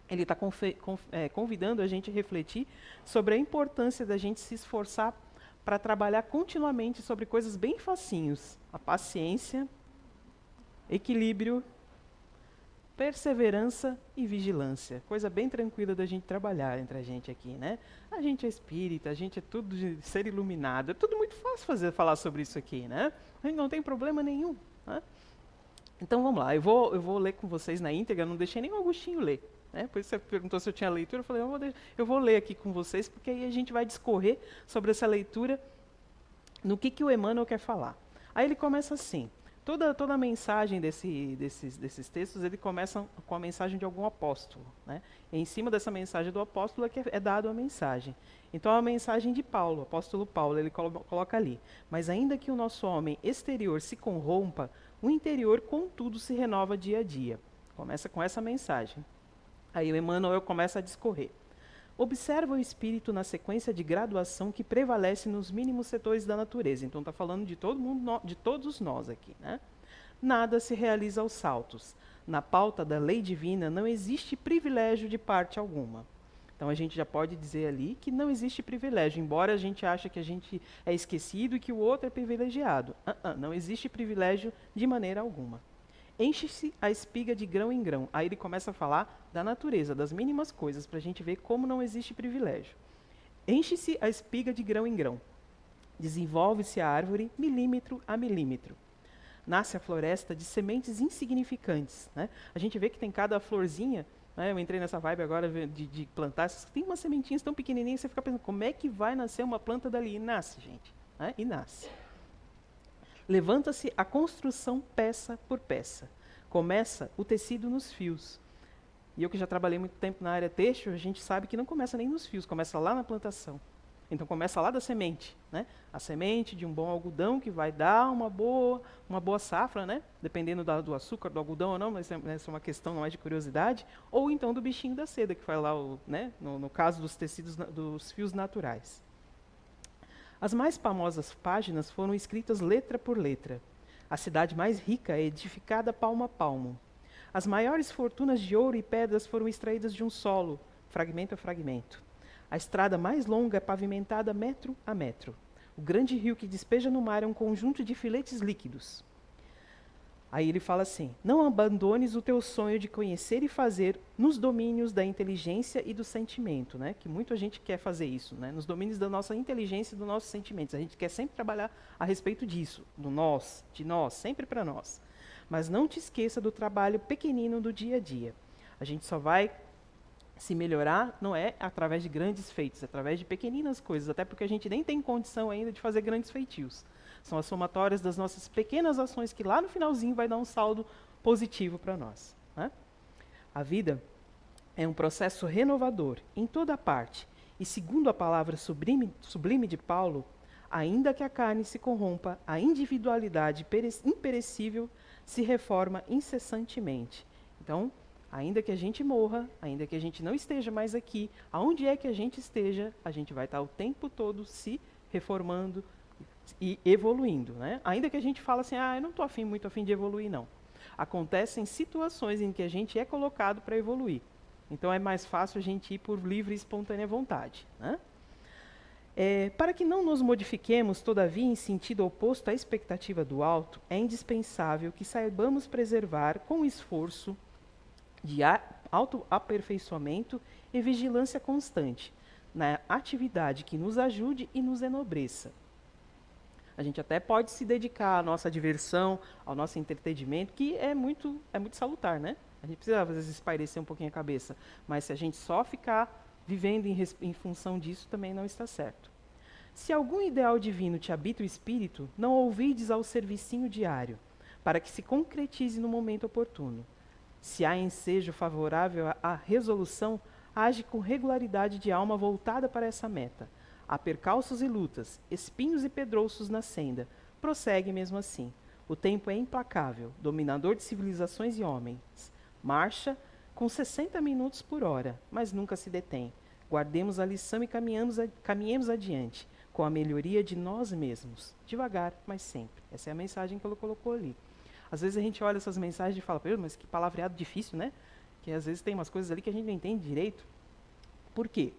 ele está convidando a gente a refletir sobre a importância da gente se esforçar para trabalhar continuamente sobre coisas bem facinhos. A paciência, equilíbrio, perseverança e vigilância. Coisa bem tranquila da gente trabalhar entre a gente aqui, né? A gente é espírita, a gente é tudo de ser iluminado. É tudo muito fácil falar sobre isso aqui, né? A gente não tem problema nenhum. Né? Então vamos lá, eu vou ler com vocês na íntegra, não deixei nem o Agostinho ler. Né? Por isso você perguntou se eu tinha leitura, eu falei, eu vou ler aqui com vocês, porque aí a gente vai discorrer sobre essa leitura no que o Emmanuel quer falar. Aí ele começa assim, toda a mensagem desses textos, ele começa com a mensagem de algum apóstolo. Né? E em cima dessa mensagem do apóstolo é dado a mensagem. Então a mensagem de Paulo, o apóstolo Paulo, ele coloca ali, mas ainda que o nosso homem exterior se corrompa, o interior, contudo, se renova dia a dia. Começa com essa mensagem. Aí o Emmanuel começa a discorrer. Observa o espírito na sequência de graduação que prevalece nos mínimos setores da natureza. Então está falando de todo mundo, de todos nós aqui, né? Nada se realiza aos saltos. Na pauta da lei divina não existe privilégio de parte alguma. Então a gente já pode dizer ali que não existe privilégio, embora a gente ache que a gente é esquecido e que o outro é privilegiado. Não existe privilégio de maneira alguma. Enche-se a espiga de grão em grão. Aí ele começa a falar da natureza, das mínimas coisas, para a gente ver como não existe privilégio. Enche-se a espiga de grão em grão. Desenvolve-se a árvore milímetro a milímetro. Nasce a floresta de sementes insignificantes. Né? A gente vê que tem cada florzinha, né? Eu entrei nessa vibe agora de plantar, tem umas sementinhas tão pequenininhas, você fica pensando, como é que vai nascer uma planta dali? E nasce, gente. Né? E nasce. Levanta-se a construção peça por peça. Começa o tecido nos fios. E eu que já trabalhei muito tempo na área têxtil, a gente sabe que não começa nem nos fios, começa lá na plantação. Então começa lá da semente, né? A semente de um bom algodão que vai dar uma boa safra, né? Dependendo do açúcar, do algodão ou não, mas essa é uma questão mais de curiosidade. Ou então do bichinho da seda, que vai lá, né? No caso dos tecidos, dos fios naturais. As mais famosas páginas foram escritas letra por letra. A cidade mais rica é edificada palmo a palmo. As maiores fortunas de ouro e pedras foram extraídas de um solo, fragmento a fragmento. A estrada mais longa é pavimentada metro a metro. O grande rio que despeja no mar é um conjunto de filetes líquidos. Aí ele fala assim: não abandones o teu sonho de conhecer e fazer nos domínios da inteligência e do sentimento, né? Que muita gente quer fazer isso, né? Nos domínios da nossa inteligência e dos nossos sentimentos. A gente quer sempre trabalhar a respeito disso, do nós, de nós, sempre para nós. Mas não te esqueça do trabalho pequenino do dia a dia. A gente só vai se melhorar não é através de grandes feitos, é através de pequeninas coisas, até porque a gente nem tem condição ainda de fazer grandes feitios. São as somatórias das nossas pequenas ações que lá no finalzinho vai dar um saldo positivo para nós. Né? A vida é um processo renovador em toda parte, e segundo a palavra sublime de Paulo, ainda que a carne se corrompa, a individualidade imperecível se reforma incessantemente. Então, ainda que a gente morra, ainda que a gente não esteja mais aqui, aonde é que a gente esteja, a gente vai estar o tempo todo se reformando e evoluindo. Né? Ainda que a gente fale assim, eu não estou muito afim de evoluir, não. Acontecem situações em que a gente é colocado para evoluir. Então é mais fácil a gente ir por livre e espontânea vontade. Né? Para que não nos modifiquemos, todavia, em sentido oposto à expectativa do alto, é indispensável que saibamos preservar com esforço de autoaperfeiçoamento e vigilância constante, na atividade que nos ajude e nos enobreça. A gente até pode se dedicar à nossa diversão, ao nosso entretenimento, que é muito salutar, né? A gente precisa, às vezes, espairecer um pouquinho a cabeça. Mas se a gente só ficar vivendo em função disso, também não está certo. Se algum ideal divino te habita o espírito, não ouvides ao servicinho diário, para que se concretize no momento oportuno. Se há ensejo favorável à resolução, age com regularidade de alma voltada para essa meta. Há percalços e lutas, espinhos e pedrouços na senda. Prossegue mesmo assim. O tempo é implacável, dominador de civilizações e homens. Marcha com 60 minutos por hora, mas nunca se detém. Guardemos a lição e caminhemos adiante, com a melhoria de nós mesmos. Devagar, mas sempre. Essa é a mensagem que ele colocou ali. Às vezes a gente olha essas mensagens e fala, mas que palavreado difícil, né? porque às vezes tem umas coisas ali que a gente não entende direito. Por quê?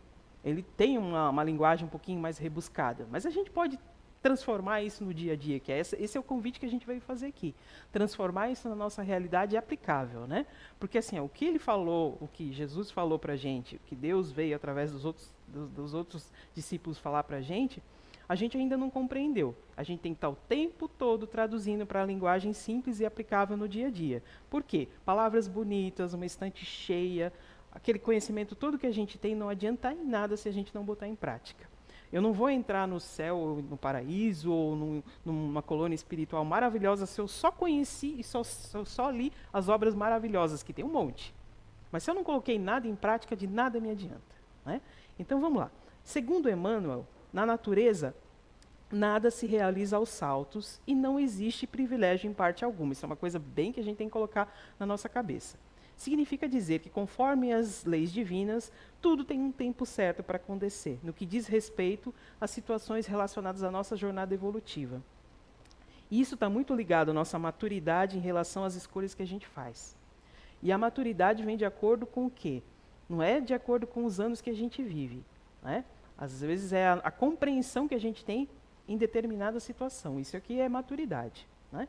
Ele tem uma linguagem um pouquinho mais rebuscada, mas a gente pode transformar isso no dia a dia, que é esse é o convite que a gente veio fazer aqui. Transformar isso na nossa realidade aplicável, né? Porque assim, o que ele falou, o que Jesus falou para a gente, o que Deus veio através dos outros discípulos falar para a gente ainda não compreendeu. A gente tem que estar o tempo todo traduzindo para a linguagem simples e aplicável no dia a dia. Por quê? Palavras bonitas, uma estante cheia, aquele conhecimento todo que a gente tem não adianta em nada se a gente não botar em prática. Eu não vou entrar no céu, ou no paraíso, ou numa colônia espiritual maravilhosa se eu só conheci e só li as obras maravilhosas, que tem um monte. Mas se eu não coloquei nada em prática, de nada me adianta. Né? Então vamos lá. Segundo Emmanuel, na natureza, nada se realiza aos saltos e não existe privilégio em parte alguma. Isso é uma coisa bem que a gente tem que colocar na nossa cabeça. Significa dizer que, conforme as leis divinas, tudo tem um tempo certo para acontecer, no que diz respeito às situações relacionadas à nossa jornada evolutiva. E isso está muito ligado à nossa maturidade em relação às escolhas que a gente faz. E a maturidade vem de acordo com o quê? Não é de acordo com os anos que a gente vive. Né? Às vezes é a compreensão que a gente tem em determinada situação. Isso aqui é maturidade. Né?